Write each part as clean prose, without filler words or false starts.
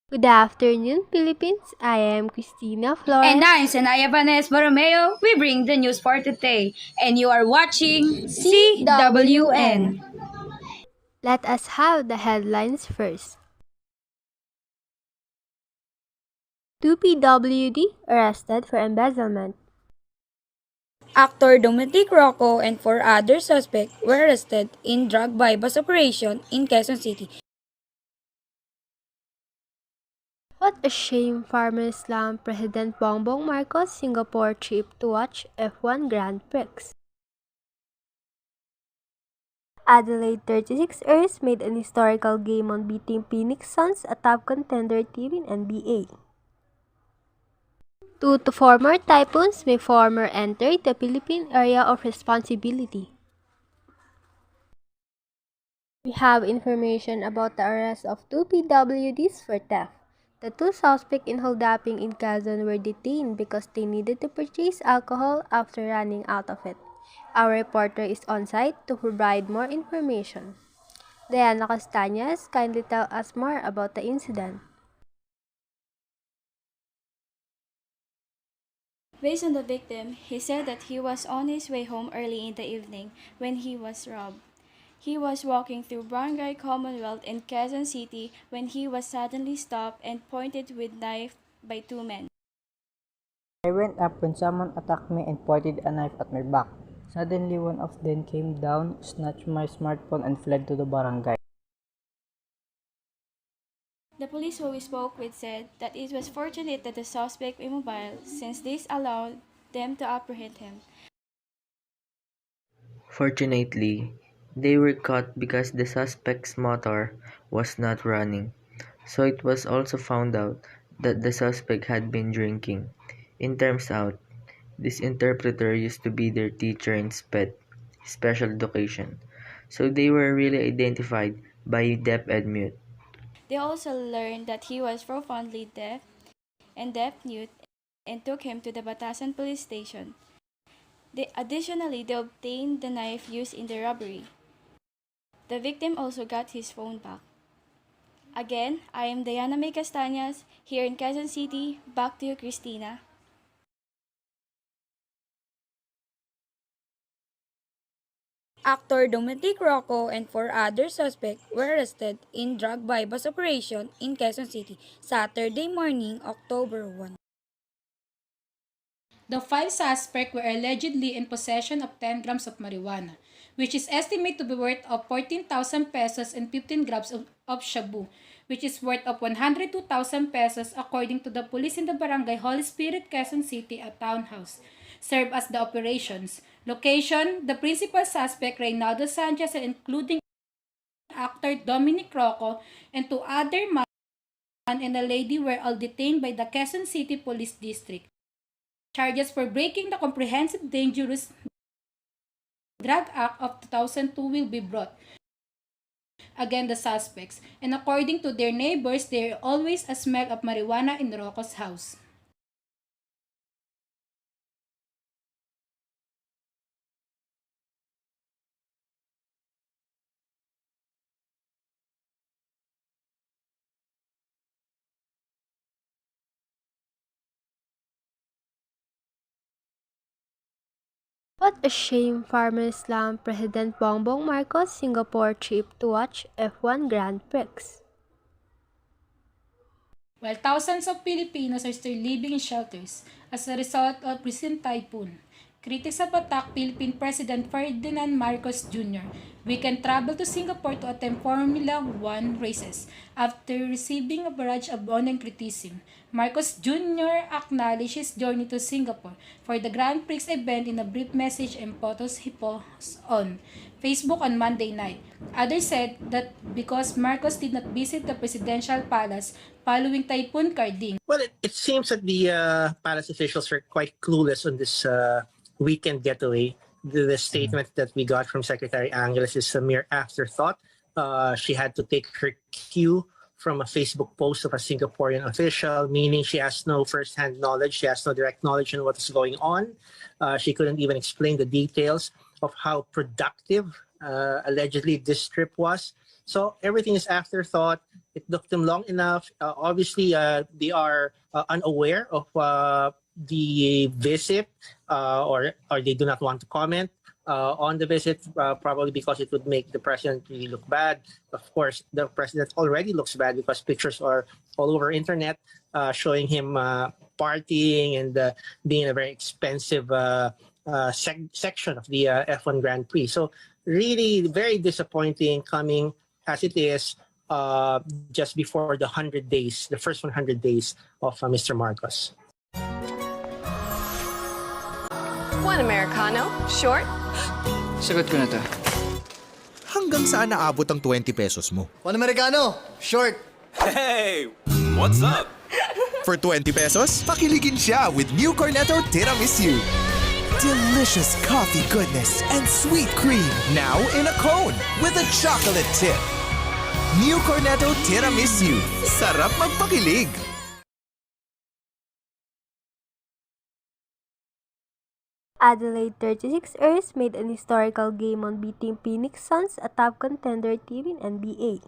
Good afternoon, Philippines. I am Christina And Flores. I'm Senaya Vanes Borromeo. We bring the news for today. And you are watching CWN. CWN. Let us have the headlines first. 2 PWD arrested for embezzlement. Actor Dominic Rocco and four other suspects were arrested in drug bypass operation in Quezon City. What a shame Farmer slammed President Bongbong Marcos' Singapore trip to watch F1 Grand Prix. Adelaide 36ers made an historical game on beating Phoenix Suns, a top contender team in NBA. Two to former typhoons may former enter the Philippine area of responsibility. We have information about the arrest of two PWDs for theft. The two suspects in holdupping in Quezon were detained because they needed to purchase alcohol after running out of it. Our reporter is on site to provide more information. Diana Castañas, kindly tell us more about the incident. Based on the victim, he said that he was on his way home early in the evening when he was robbed. He was walking through Barangay Commonwealth in Quezon City when he was suddenly stopped and pointed with knife by two men. I went up when someone attacked me and pointed a knife at my back. Suddenly, one of them came down, snatched my smartphone, and fled to the barangay. The police who we spoke with said that it was fortunate that the suspect was immobile since this allowed them to apprehend him. Fortunately, they were caught because the suspect's motor was not running, so it was also found out that the suspect had been drinking. It turns out, this interpreter used to be their teacher in special education, so they were really identified by deaf and mute. They also learned that he was profoundly deaf and deaf-mute and took him to the Batasan police station. Additionally, they obtained the knife used in the robbery. The victim also got his phone back. Again, I am Diana May Castañas here in Quezon City. Back to you, Christina. Actor Dominic Rocco and four other suspects were arrested in drug bypass operation in Quezon City Saturday morning, October 1. The five suspects were allegedly in possession of 10 grams of marijuana, which is estimated to be worth of 14,000 pesos, and 15 grams of shabu, which is worth of 102,000 pesos according to the police in the barangay Holy Spirit, Quezon City, a townhouse. Served as the operations. Location, the principal suspect, Reynaldo Sanchez, including actor Dominic Rocco, and two other man and a lady were all detained by the Quezon City Police District. Charges for breaking the Comprehensive Dangerous Drug Act of 2002 will be brought against the suspects, and according to their neighbors, there is always a smell of marijuana in Rocco's house. What a shame Farmer slammed President Bongbong Marcos' Singapore trip to watch F1 Grand Prix. While thousands of Filipinos are still living in shelters as a result of recent typhoon, critics have attacked Philippine President Ferdinand Marcos Jr. Weekend travel to Singapore to attend Formula One races after receiving a barrage of online criticism. Marcos Jr. acknowledged his journey to Singapore for the Grand Prix event in a brief message and photos he posted on Facebook on Monday night. Others said that because Marcos did not visit the presidential palace following Typhoon Karding. Well, it seems that the palace officials are quite clueless on this weekend getaway. The statement that we got from Secretary Angeles is a mere afterthought. She had to take her cue from a Facebook post of a Singaporean official, meaning she has no first-hand knowledge, she has no direct knowledge on what is going on. She couldn't even explain the details of how productive allegedly this trip was. So everything is afterthought. It took them long enough. Obviously, they are unaware of the visit, or they do not want to comment on the visit, probably because it would make the president really look bad. Of course, the president already looks bad because pictures are all over internet showing him partying and being in a very expensive section of the F1 Grand Prix. So really very disappointing coming as it is just before the 100 days, the first 100 days of Mr. Marcos. One Americano, short. Sagot ko na to. Hanggang saan naabot ang 20 pesos mo? One Americano, short. Hey, what's up? For 20 pesos, pakiligin siya with new Cornetto Tiramisu. Delicious coffee goodness and sweet cream now in a cone with a chocolate tip. New Cornetto Tiramisu. Sarap magpakilig. Adelaide 36ers made an historical game on beating Phoenix Suns, a top contender team in NBA.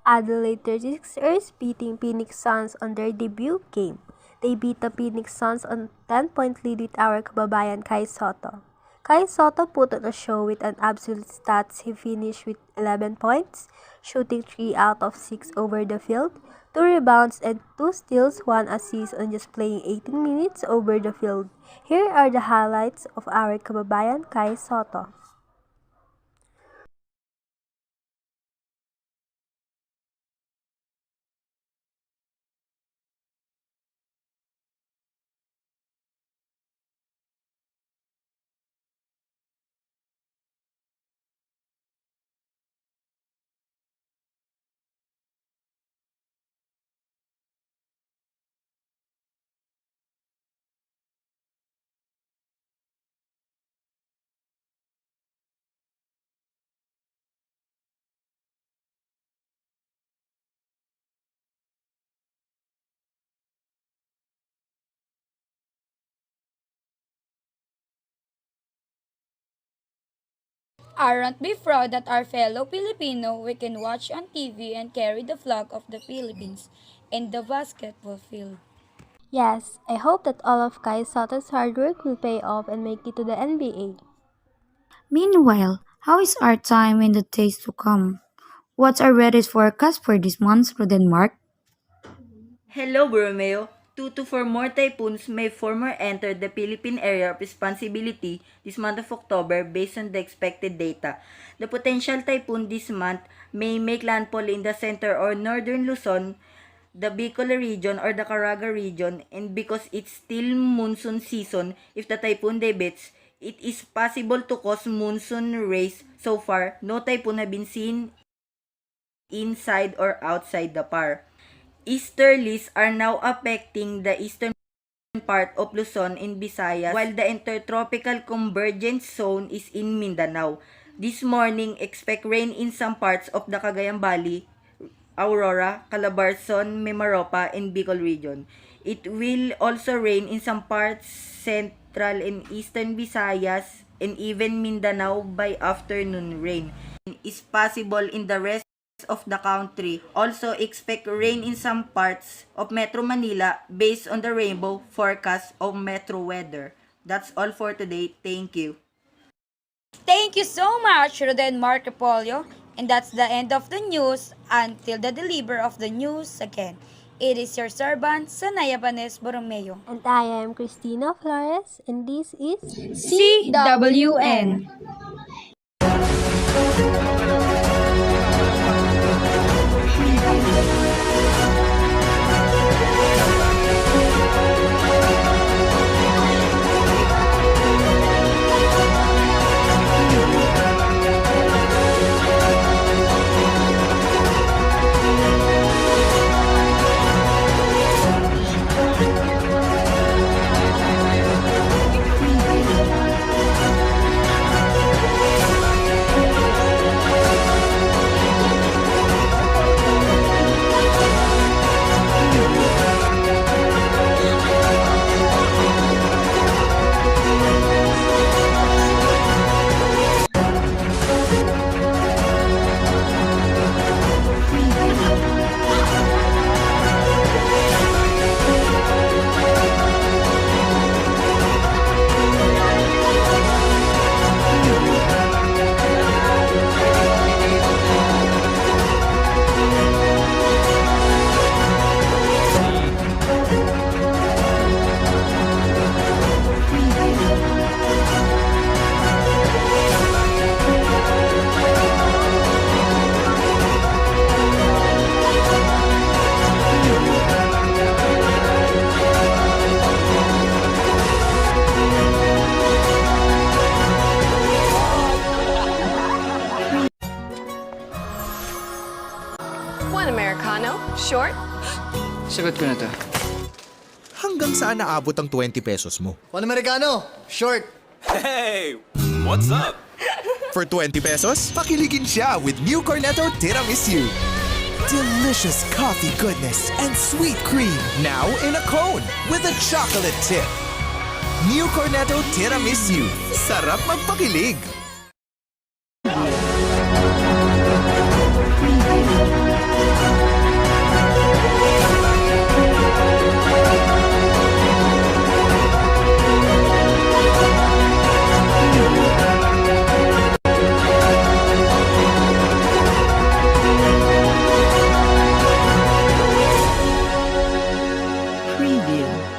Adelaide 36ers beating Phoenix Suns on their debut game. They beat the Phoenix Suns on 10-point lead with our kababayan Kai Soto. Kai Soto put on a show with an absolute stats. He finished with 11 points, shooting 3 out of 6 over the field, 2 rebounds and 2 steals, 1 assist on just playing 18 minutes over the field. Here are the highlights of our kababayan Kai Soto. Aren't we proud that our fellow Filipino we can watch on TV and carry the flag of the Philippines in the basketball field? Yes, I hope that all of Kai Soto's hard work will pay off and make it to the NBA. Meanwhile, how is our time in the days to come? What's our weather forecast for this month for Denmark? Hello, Borromeo. 2 to 4 more typhoons may former enter the Philippine area of responsibility this month of October based on the expected data. The potential typhoon this month may make landfall in the center or northern Luzon, the Bicol region or the Caraga region, and because it's still monsoon season, if the typhoon debuts, it is possible to cause monsoon rays. So far, no typhoon have been seen inside or outside the PAR. Easterlies are now affecting the eastern part of Luzon and Visayas, while the intertropical convergence zone is in Mindanao. This morning, expect rain in some parts of the Cagayan Valley, Aurora, Calabarzon, Mimaropa, and Bicol region. It will also rain in some parts central and eastern Visayas and even Mindanao by afternoon. Rain is possible in the rest of the country. Also expect rain in some parts of Metro Manila based on the rainbow forecast of Metro Weather. That's all for today. Thank you. Thank you so much, Roden Marcopolio. And that's the end of the news until the deliver of the news again. It is your servant, Sanaya Banes Borromeo. And I am Christina Flores, and this is CWN. One Americano, short. Sagot ko na to. Hanggang saan naabot ang 20 pesos mo? One Americano, short. Hey, what's up? For 20 pesos, pakiligin siya with new Cornetto Tiramisu. Delicious coffee goodness and sweet cream. Now in a cone with a chocolate tip. New Cornetto Tiramisu. Sarap magpakilig. Preview.